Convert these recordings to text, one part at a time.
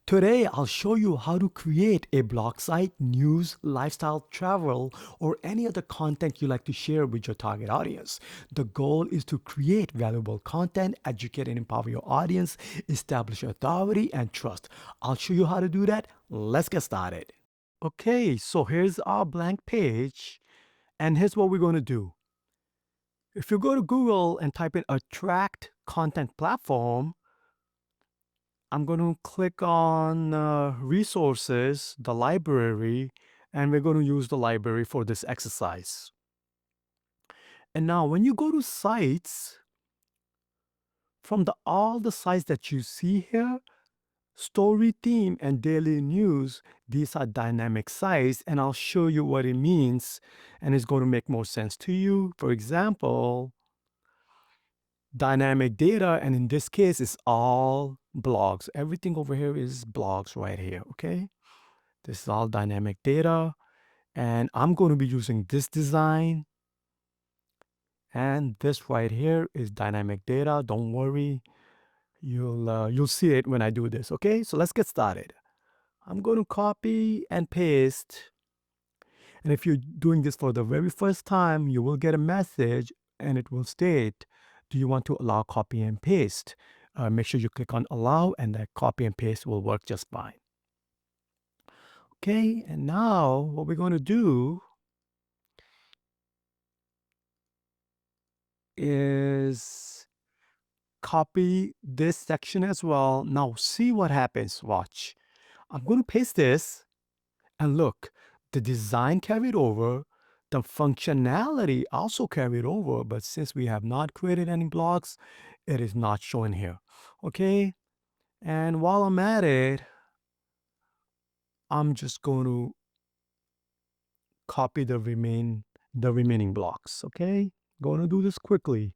Today, I'll show you how to create a blog site, news, lifestyle, travel, or any other content you like to share with your target audience. The goal is to create valuable content, educate and empower your audience, establish authority and trust. I'll show you how to do that. Let's get started. Okay, so here's our blank page, and here's what we're going to do. If you go to Google and type in attract content platform, I'm going to click on resources, the library, and we're going to use the library for this exercise. And now when you go to sites, from all the sites that you see here, story theme and daily news, these are dynamic sites, and I'll show you what it means, and it's going to make more sense to you. For example, dynamic data, and in this case, it's all blogs. Everything over here is blogs right here, okay? This is all dynamic data, and I'm going to be using this design, and this right here is dynamic data. Don't worry, you'll see it when I do this. Okay, so let's get started. I'm going to copy and paste, and if you're doing this for the very first time, you will get a message, and it will state, "Do you want to allow copy and paste?" Make sure you click on allow, and that copy and paste will work just fine. Okay, and now what we're going to do is copy this section as well. Now see what happens. Watch. I'm going to paste this, and look, the design carried over, the functionality also carried over, but since we have not created any blocks, it is not showing here. Okay, and while I'm at it, I'm just going to copy the remaining blocks. Okay, going to do this quickly.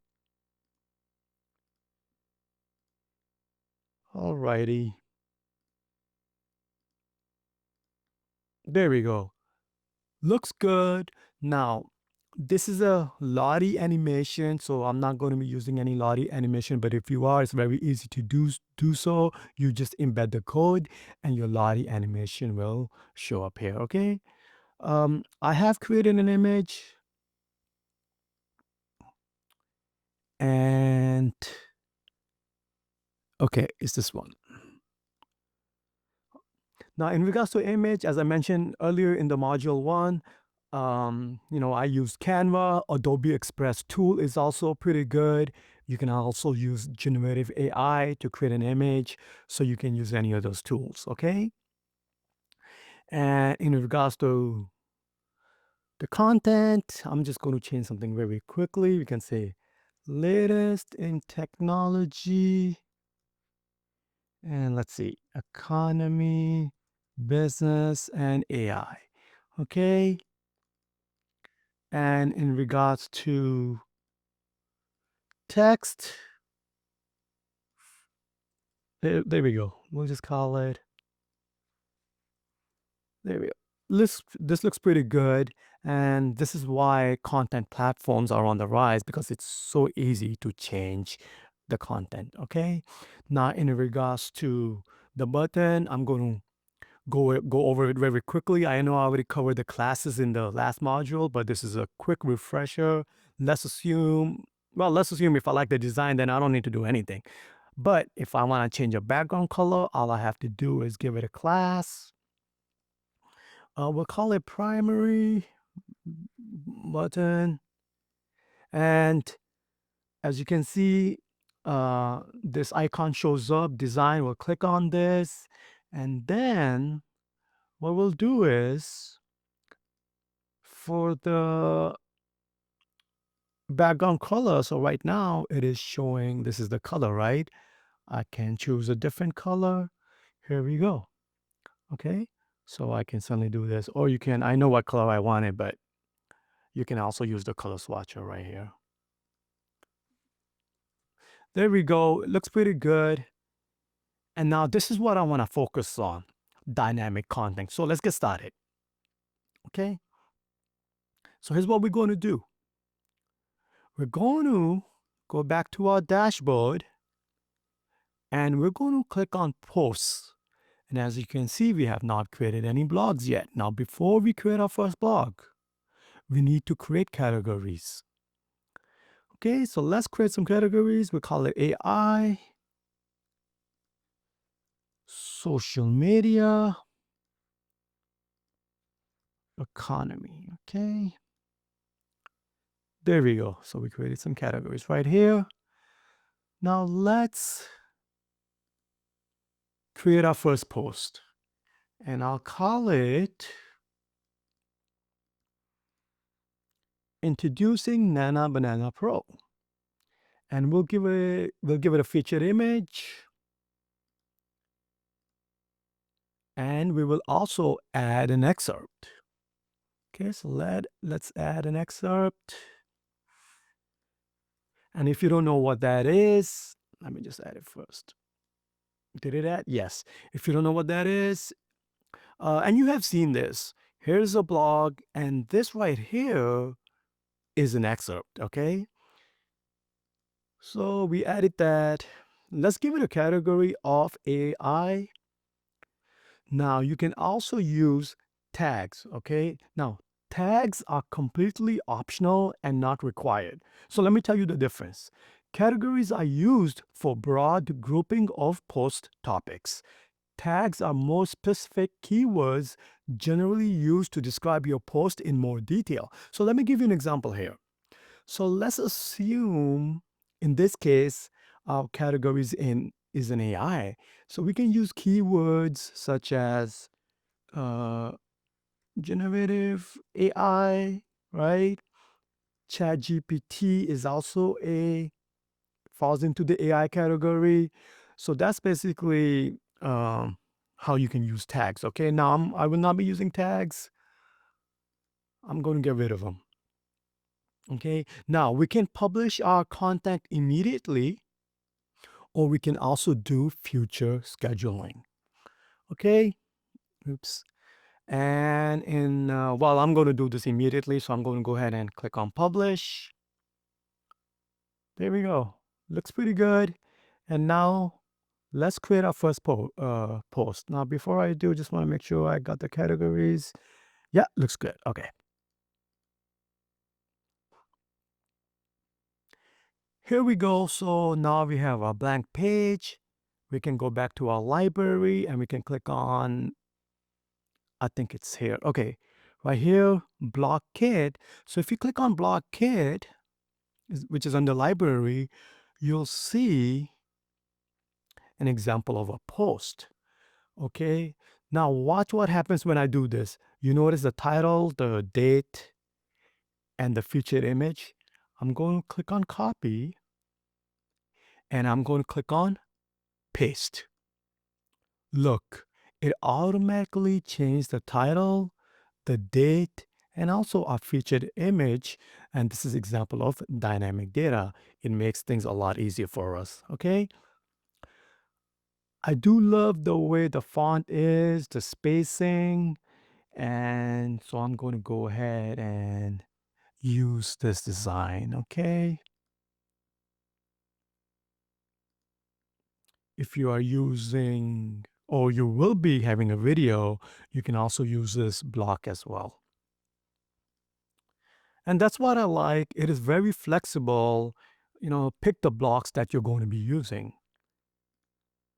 Alrighty, there we go. Looks good. Now, this is a Lottie animation, so I'm not going to be using any Lottie animation, but if you are, it's very easy to do so. You just embed the code and your Lottie animation will show up here, okay? I have created an image, and okay, it's this one. Now, in regards to image, as I mentioned earlier in the module 1, I use Canva. Adobe Express tool is also pretty good. You can also use generative AI to create an image, so you can use any of those tools, okay? And in regards to the content, I'm just going to change something very quickly. We can say latest in technology, and let's see, economy, business, and AI, okay? And in regards to text, there we go. We'll just call it, there we go. This looks pretty good. And this is why content platforms are on the rise, because it's so easy to change the content, okay? Now, in regards to the button, I'm going to go over it very quickly. I know I already covered the classes in the last module, but this is a quick refresher. Let's assume if I like the design, then I don't need to do anything. But if I want to change a background color, all I have to do is give it a class. We'll call it primary button. And as you can see, this icon shows up, design. We'll click on this. And then what we'll do is, for the background color, so right now it is showing, this is the color, right? I can choose a different color. Here we go. Okay, so I can suddenly do this, or you can, I know what color I wanted, but you can also use the color swatcher right here. There we go. It looks pretty good. And now this is what I want to focus on, dynamic content. So let's get started. Okay, so here's what we're going to do. We're going to go back to our dashboard, and we're going to click on posts. And as you can see, we have not created any blogs yet. Now, before we create our first blog, we need to create categories. Okay, so let's create some categories. We call it AI, social media, economy. Okay, there we go. So we created some categories right here. Now let's create our first post, and I'll call it Introducing Nana Banana Pro. And we'll give it a featured image, and we will also add an excerpt. Okay, so let's add an excerpt. And if you don't know what that is, let me just add it first. Did it add? Yes. If you don't know what that is, and you have seen this, here's a blog, and this right here is an excerpt, okay? So we added that. Let's give it a category of AI. Now you can also use tags, okay? Now, tags are completely optional and not required. So let me tell you the difference. Categories are used for broad grouping of post topics. Tags are more specific keywords generally used to describe your post in more detail. So let me give you an example here. So let's assume in this case, our categories is an AI. So we can use keywords such as uh, generative AI, right? ChatGPT is also falls into the AI category. So that's basically how you can use tags. Okay, now I will not be using tags. I'm going to get rid of them. Okay, now we can publish our content immediately, or we can also do future scheduling. Okay, oops. And well, I'm going to do this immediately, so I'm going to go ahead and click on publish. There we go. Looks pretty good. And now let's create our first post. Now, before I do, just want to make sure I got the categories. Yeah, looks good. Okay. Here we go. So now we have a blank page. We can go back to our library and we can click on, I think it's here. Okay, right here, Block Kit. So if you click on Block Kit, which is under library, you'll see an example of a post. Okay, now watch what happens when I do this. You notice the title, the date, and the featured image. I'm going to click on copy and I'm going to click on paste. Look, it automatically changed the title, the date, and also our featured image. And this is example of dynamic data. It makes things a lot easier for us, okay? I do love the way the font is, the spacing, and so I'm going to go ahead and use this design, okay? If you are using, or you will be having a video, you can also use this block as well. And that's what I like. It is very flexible. You know, pick the blocks that you're going to be using.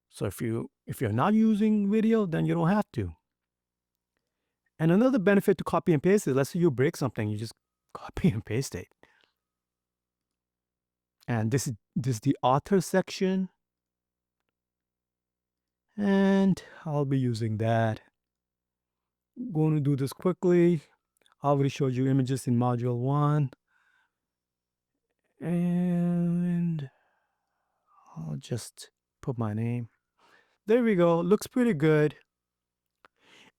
So if you're not using video, then you don't have to. And another benefit to copy and paste is, let's say you break something, you just copy and paste it. And this is the author section. And I'll be using that. I'm going to do this quickly. I already showed you images in module 1. And I'll just put my name. There we go. Looks pretty good.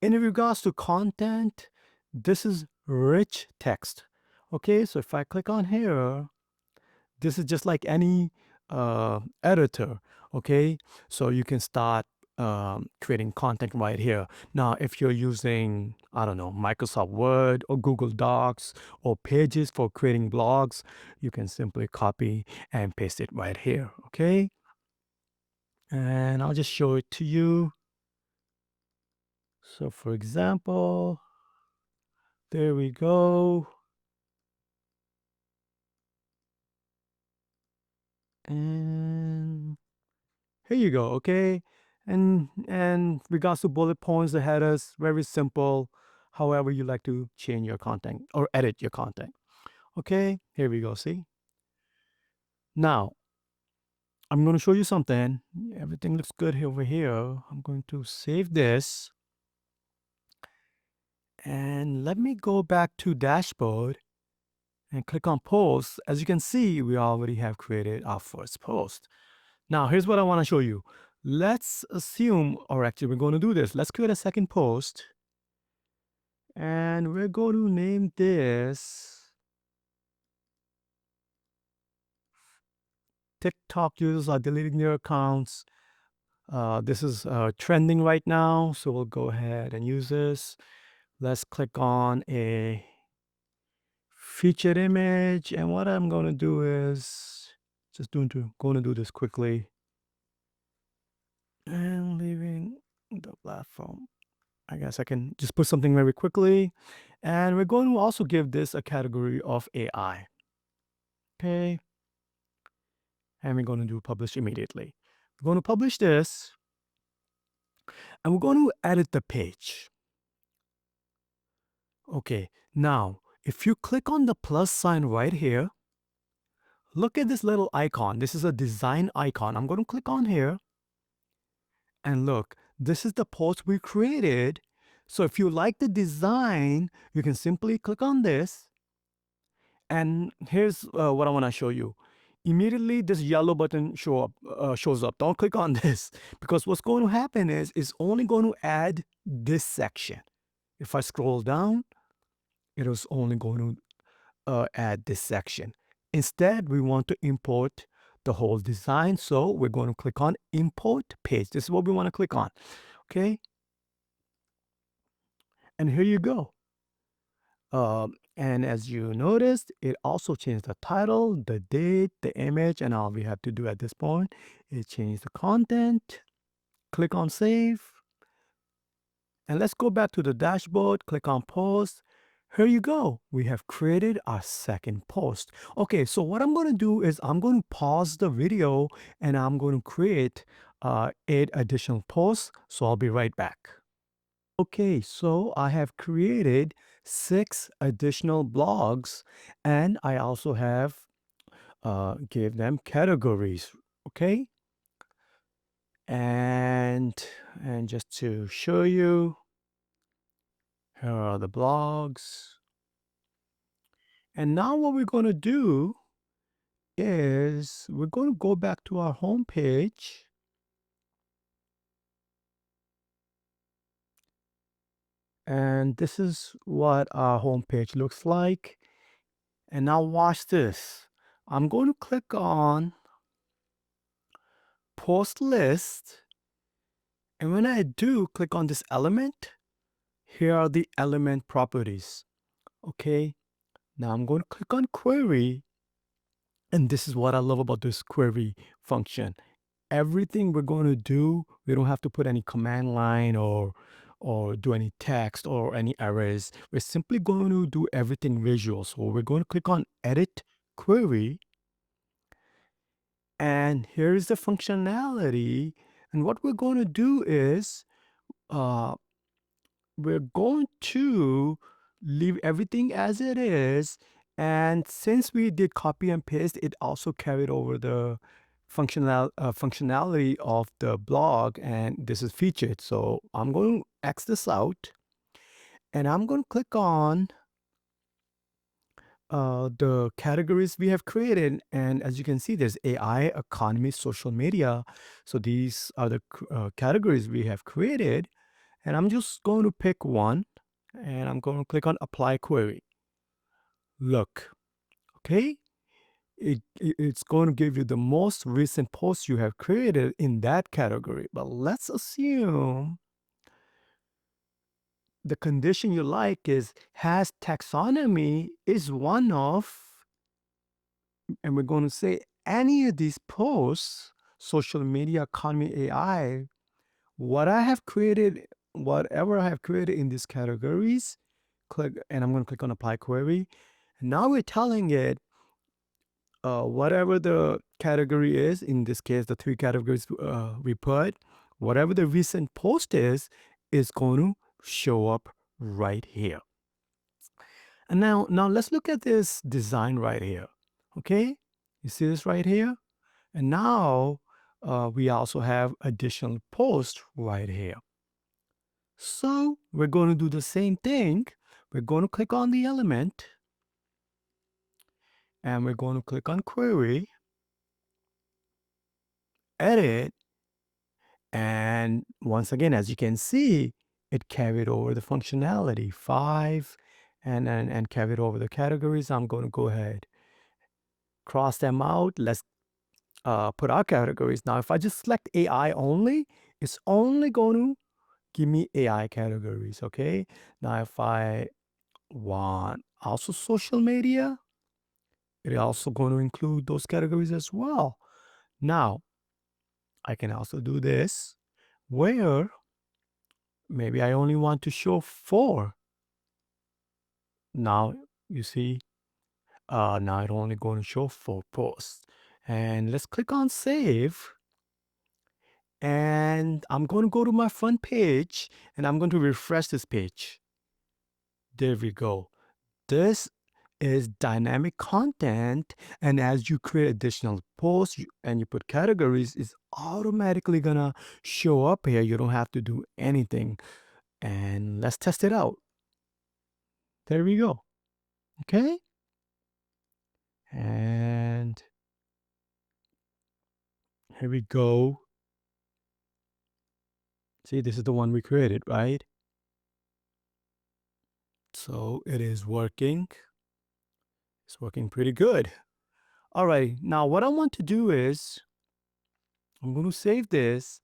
In regards to content, this is rich text. Okay, so if I click on here, this is just like any editor. Okay, so you can start creating content right here. Now, if you're using, I don't know, Microsoft Word or Google Docs or Pages for creating blogs, you can simply copy and paste it right here. Okay, and I'll just show it to you. So for example, there we go. And here you go, okay? And regards to bullet points, the headers, very simple. However you like to change your content or edit your content. Okay, here we go. See? Now, I'm going to show you something. Everything looks good over here. I'm going to save this. And let me go back to dashboard and click on post. As you can see, we already have created our first post. Now, here's what I want to show you. Let's assume, or actually we're going to do this. Let's create a second post. And we're going to name this TikTok users are deleting their accounts. This is trending right now, so we'll go ahead and use this. Let's click on a featured image, and what I'm going to do is going to do this quickly and leaving the platform. I guess I can just put something very quickly, and we're going to also give this a category of AI. Okay, and we're going to do publish immediately. We're going to publish this, and we're going to edit the page. Okay, now if you click on the plus sign right here, look at this little icon. This is a design icon. I'm going to click on here, and look, this is the post we created. So if you like the design, you can simply click on this. And here's what I want to show you. Immediately, this yellow button shows up. Don't click on this, because what's going to happen is it's only going to add this section. If I scroll down, it is only going to add this section. Instead, we want to import the whole design. So we're going to click on import page. This is what we want to click on. Okay. And here you go. And as you noticed, it also changed the title, the date, the image, and all we have to do at this point is change the content, click on save, and let's go back to the dashboard, click on post. Here you go. We have created our second post. Okay, so what I'm going to do is I'm going to pause the video and I'm going to create 8 additional posts. So I'll be right back. Okay, so I have created 6 additional blogs, and I also have gave them categories. Okay, and just to show you, here are the blogs. And now what we're going to do is we're going to go back to our home page. And this is what our home page looks like. And now watch this. I'm going to click on post list. And when I do click on this element, here are the element properties. Okay. Now I'm going to click on query. And this is what I love about this query function. Everything we're going to do, we don't have to put any command line or do any text or any arrays. We're simply going to do everything visual. So we're going to click on edit query. And here's the functionality. And what we're going to do is we're going to leave everything as it is. And since we did copy and paste, it also carried over the functionality of the blog, and this is featured. So I'm going to X this out, and I'm going to click on the categories we have created. And as you can see, there's AI, economy, social media. So these are the categories we have created. And I'm just going to pick one, and I'm going to click on apply query. Look, okay? It's going to give you the most recent post you have created in that category. But let's assume the condition you like is has taxonomy is one of, and we're going to say any of these posts, social media, economy, AI, what I have created whatever I have created in these categories, click, and I'm going to click on apply query. And now we're telling it whatever the category is, in this case, the three categories we put, whatever the recent post is going to show up right here. And now let's look at this design right here. Okay, you see this right here? And now we also have additional posts right here. So we're going to do the same thing. We're going to click on the element and we're going to click on query, edit, and once again, as you can see, it carried over the functionality 5 and carried over the categories. I'm going to go ahead, cross them out. Let's put our categories. Now, if I just select AI only, it's only going to give me AI categories. Okay. Now, if I want also social media, it's also going to include those categories as well. Now, I can also do this where maybe I only want to show 4. Now, you see, now it's only going to show 4 posts. And let's click on save. And I'm going to go to my front page and I'm going to refresh this page. There we go. This is dynamic content, and as you create additional posts and you put categories, it's automatically gonna show up here. You don't have to do anything. And let's test it out. There we go. Okay. And here we go. See, this is the one we created, right? So it is working. It's working pretty good. All right, now what I want to do is I'm going to save this,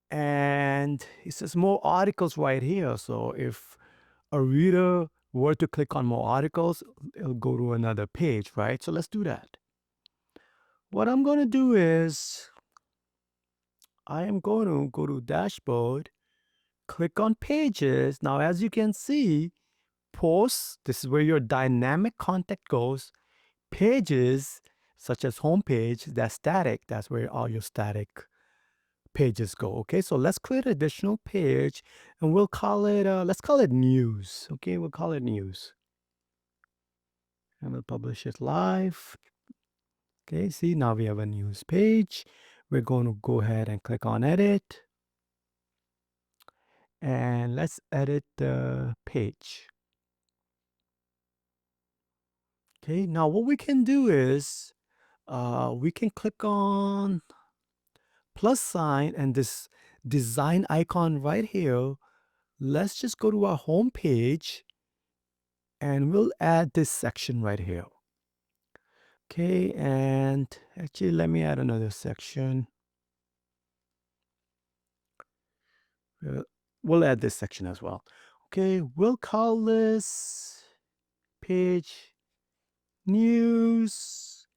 and it says more articles right here. So if a reader were to click on more articles, it'll go to another page, right? So let's do that. What I'm going to do is I am going to go to dashboard, click on pages. Now, as you can see, posts, this is where your dynamic content goes. Pages, such as homepage, that's static. That's where all your static pages go. Okay, so let's create an additional page and we'll call it, let's call it news. Okay, we'll call it news. And we'll publish it live. Okay, see, now we have a news page. We're going to go ahead and click on edit. And let's edit the page. Okay, now what we can do is we can click on plus sign and this design icon right here. Let's just go to our home page and we'll add this section right here. Okay, and actually let me add another section. We'll add this section as well. Okay, we'll call this page news.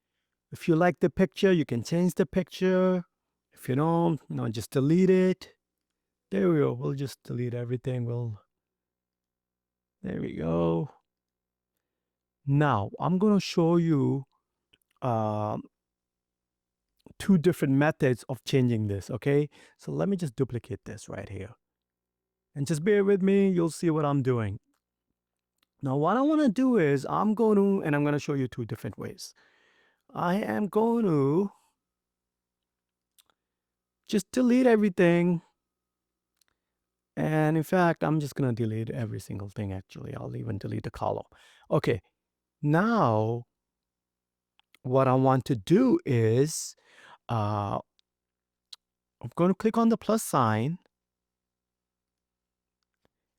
If you like the picture, you can change the picture. If you don't, just delete it. There we go. We'll just delete everything. There we go. Now, I'm going to show you 2 different methods of changing this, okay? So let me just duplicate this right here. And just bear with me, you'll see what I'm doing. Now, what I want to do is I'm going to show you 2 different ways. I am going to just delete everything. And in fact, I'm just going to delete every single thing, actually. I'll even delete the column. Okay, now what I want to do is I'm going to click on the plus sign.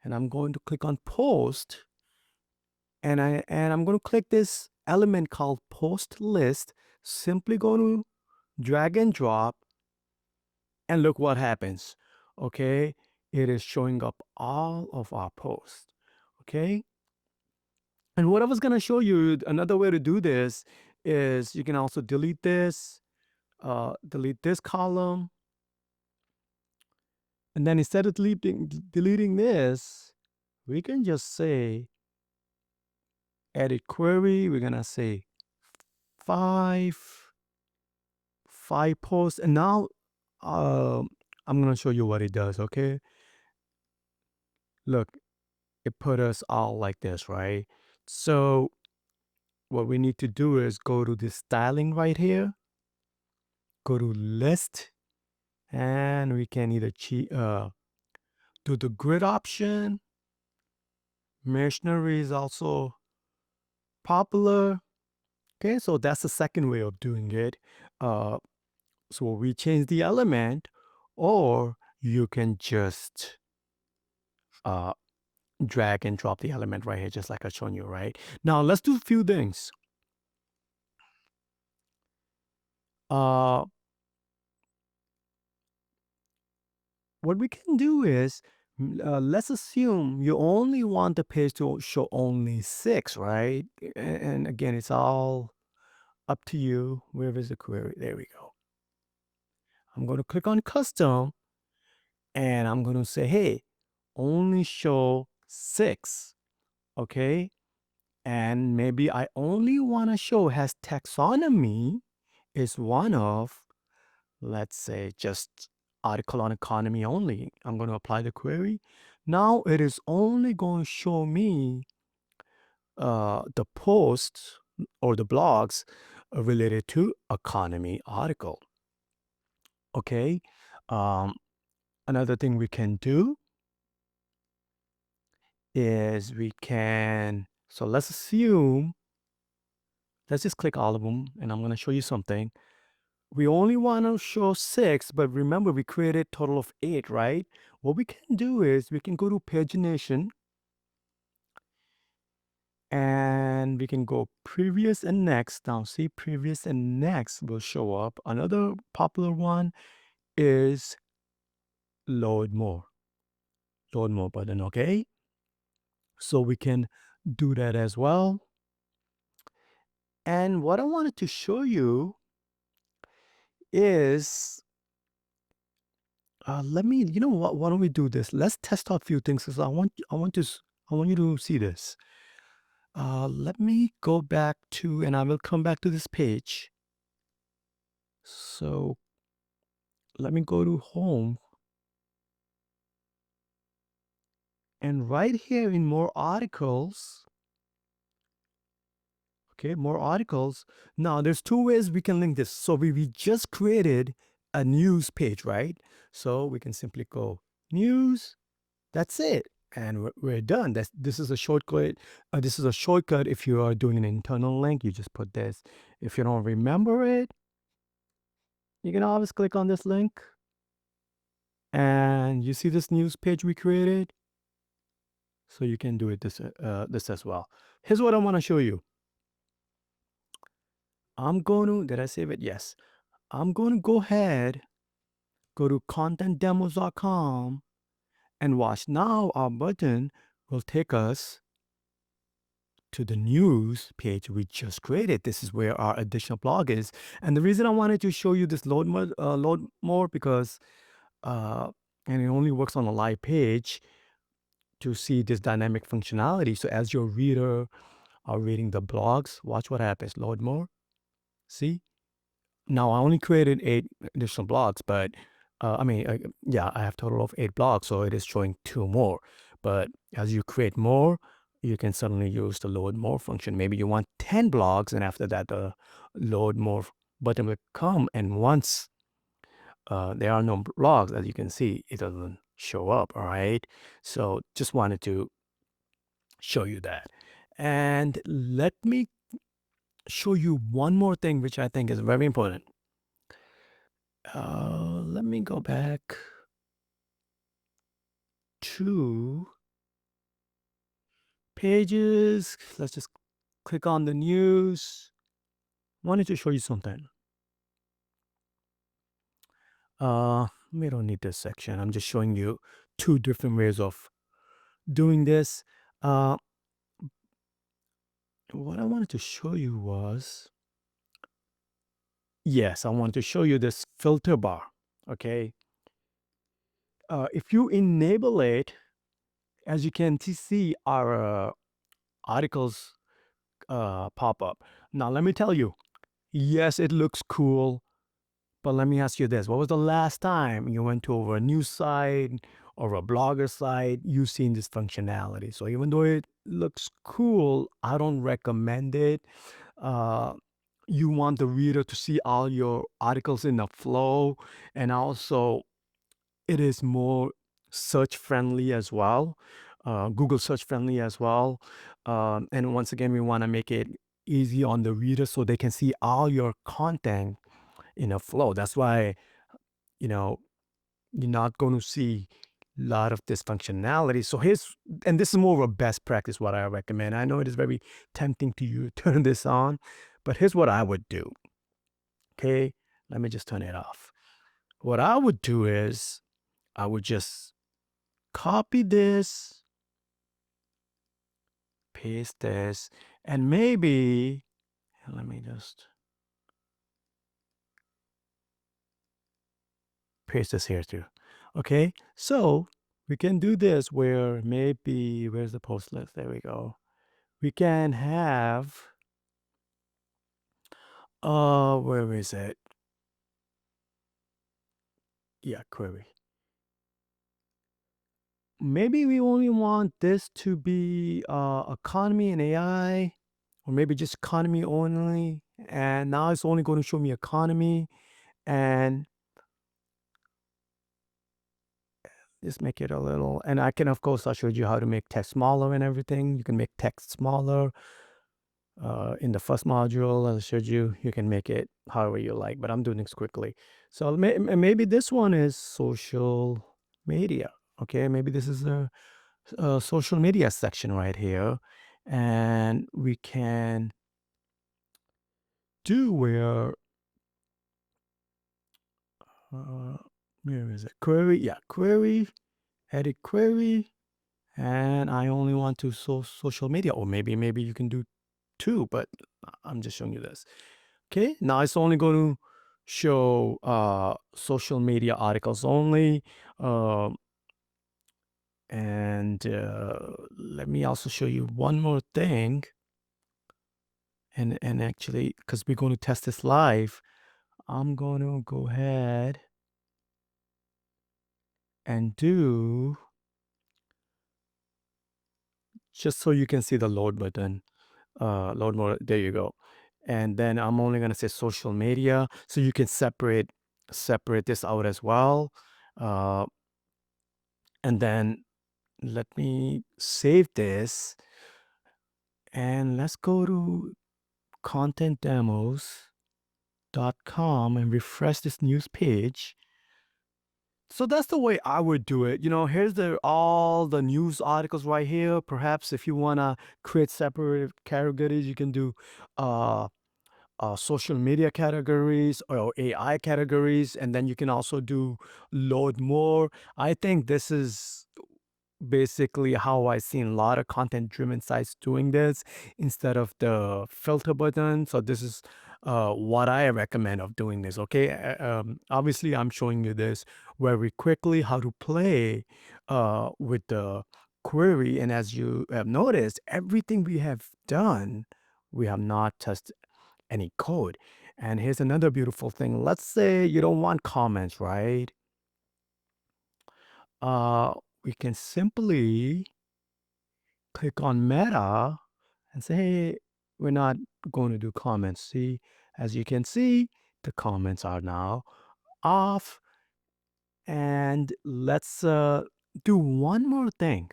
And I'm going to click on post. And I'm going to click this element called post list. Simply going to drag and drop. And look what happens. Okay, it is showing up all of our posts. Okay. And what I was going to show you, another way to do this is you can also delete this column, And then instead of deleting this, we can just say edit query. We're gonna say five posts, and now I'm gonna show you what it does. Okay, look, it put us all like this, right? So what we need to do is go to the styling right here, go to list, and we can either do the grid option. Missionary is also popular. Okay, so that's the second way of doing it. Uh, so we change the element, or you can just uh, drag and drop the element right here, just like I shown you, right? Now let's do a few things. Uh, what we can do is, let's assume you only want the page to show only 6, right? And again, it's all up to you. Where is the query? There we go. I'm going to click on custom, and I'm going to say, hey, only show 6. Okay. And maybe I only want to show has taxonomy is one of, let's say, just article on economy only. I'm going to apply the query. Now it is only going to show me the posts or the blogs related to economy article. Okay. Um, another thing we can do is so let's assume, let's just click all of them, and I'm going to show you something. We only want to show 6, but remember we created a total of 8, right? What we can do is we can go to pagination, and we can go previous and next. Now see, previous and next will show up. Another popular one is load more button. Okay, so we can do that as well. And what I wanted to show you is, let me, you know what? Why don't we do this? Let's test out a few things, because I want you to see this. Let me go back to, and I will come back to this page. So let me go to home, and right here in more articles. Okay, more articles. Now there's 2 ways we can link this. So we just created a news page, right? So we can simply go news. That's it. And we're done. This is a shortcut. This is a shortcut. If you are doing an internal link, you just put this. If you don't remember it, you can always click on this link. And you see this news page we created? So you can do it this as well. Here's what I want to show you. Did I save it? Yes. I'm going to go ahead, go to contentdemos.com, and watch. Now our button will take us to the news page we just created. This is where our additional blog is. And the reason I wanted to show you this load more because, and it only works on a live page, to see this dynamic functionality. So as your reader are reading the blogs, watch what happens. Load more. See? Now I only created 8 additional blogs, but yeah, I have total of 8 blogs, so it is showing 2 more. But as you create more, you can suddenly use the load more function. Maybe you want 10 blogs, and after that, the load more button will come. And once there are no blogs, as you can see, it doesn't show up. All right. So just wanted to show you that. And let me show you one more thing, which I think is very important. Let me go back to pages. Let's just click on the news. Wanted to show you something. We don't need this section. I'm just showing you 2 different ways of doing this. What I wanted to show you was, yes, I wanted to show you this filter bar. Okay. If you enable it, as you can see, our articles pop up. Now, let me tell you, yes, it looks cool, but let me ask you this. What was the last time you went to over a news site or a blogger site, you've seen this functionality? So even though it looks cool, I don't recommend it. Uh, you want the reader to see all your articles in a flow, and also it is more search friendly as well, Google search friendly as well. And once again, we want to make it easy on the reader so they can see all your content in a flow. That's why, you know, you're not going to see a lot of this functionality. So and this is more of a best practice, what I recommend. I know it is very tempting to you to turn this on, but here's what I would do. Okay. Let me just turn it off. What I would do is I would just copy this, paste this, and maybe, let me just paste this here too. Okay, so we can do this where maybe, where's the post list? There we go. We can have, where is it? Yeah, query. Maybe we only want this to be economy and AI, or maybe just economy only. And now it's only going to show me economy, and just make it a little, and I can, of course, I showed you how to make text smaller and everything. You can make text smaller. In the first module, I showed you, you can make it however you like, but I'm doing this quickly. So maybe this one is social media. Okay, maybe this is a social media section right here. And we can do uh, where is it? Query, yeah, query, edit query. And I only want to social media, or maybe you can do two, but I'm just showing you this. Okay, now it's only going to show social media articles only. And let me also show you one more thing. And actually, because we're going to test this live, I'm going to go ahead and do, just so you can see the load button. Load more, there you go. And then I'm only going to say social media, so you can separate this out as well. And then let me save this, and let's go to contentdemos.com and refresh this news page. So that's the way I would do it. Here's all the news articles right here. Perhaps if you want to create separate categories, you can do social media categories or AI categories, and then you can also do load more. I think this is basically how I've seen a lot of content-driven sites doing this instead of the filter button. So this is what I recommend of doing this. Okay, obviously I'm showing you this very quickly how to play with the query, and as you have noticed, everything we have done, we have not touched any code. And here's another beautiful thing. Let's say you don't want comments, right? Uh, we can simply click on Meta and say, hey, we're not going to do comments. See, as you can see, the comments are now off. And let's do one more thing.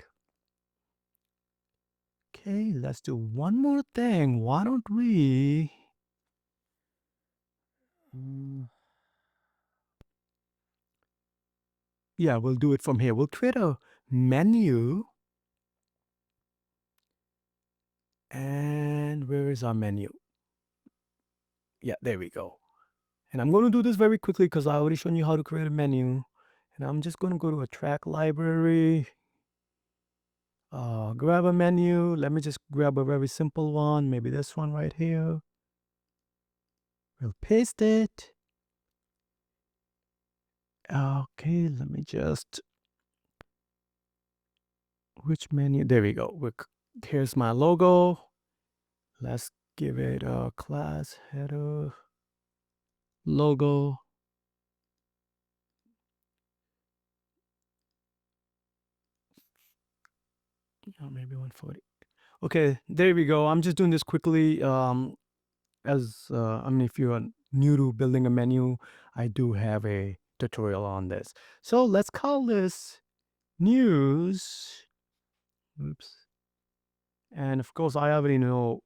Okay, let's do one more thing. Why don't we? Yeah, we'll do it from here. We'll create a menu. And where is our menu? Yeah, there we go. And I'm going to do this very quickly because I already shown you how to create a menu. And I'm just going to go to a track library, grab a menu. Let me just grab a very simple one, maybe this one right here. We'll paste it. Okay, let me just Which menu? There we go. Here's my logo. Let's give it a class header logo. Maybe 140. Okay, there we go. I'm just doing this quickly. If you are new to building a menu, I do have a tutorial on this. So let's call this news. Oops. And of course, I already know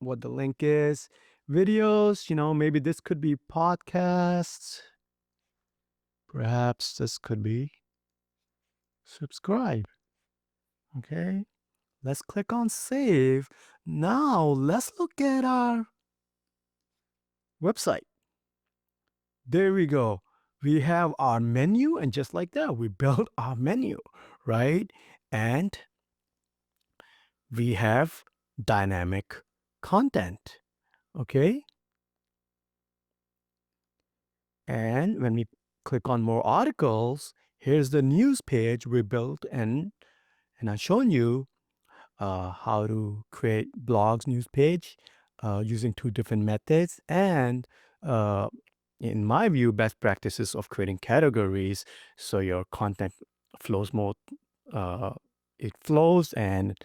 what the link is. Videos, maybe this could be podcasts. Perhaps this could be subscribe. Okay. Let's click on save. Now let's look at our website. There we go. We have our menu, and just like that, we built our menu, right? And we have dynamic content. Okay. And when we click on more articles, here's the news page we built, and I've shown you how to create blogs news page using two different methods, and uh, in my view, best practices of creating categories so your content flows more. It flows, and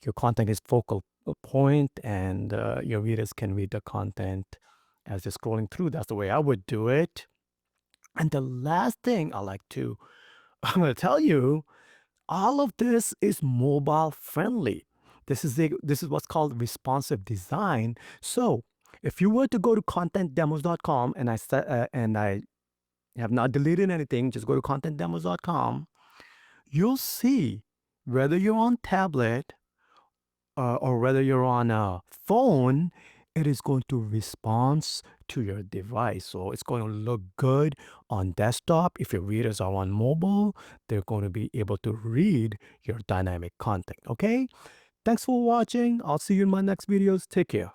your content is focal point, and your readers can read the content as they're scrolling through. That's the way I would do it. And the last thing I'm going to tell you, all of this is mobile friendly. This is what's called responsive design. So if you were to go to contentdemos.com, and I have not deleted anything, just go to contentdemos.com, you'll see whether you're on tablet or whether you're on a phone, it is going to respond to your device. So it's going to look good on desktop. If your readers are on mobile, they're going to be able to read your dynamic content. Okay? Thanks for watching. I'll see you in my next videos. Take care.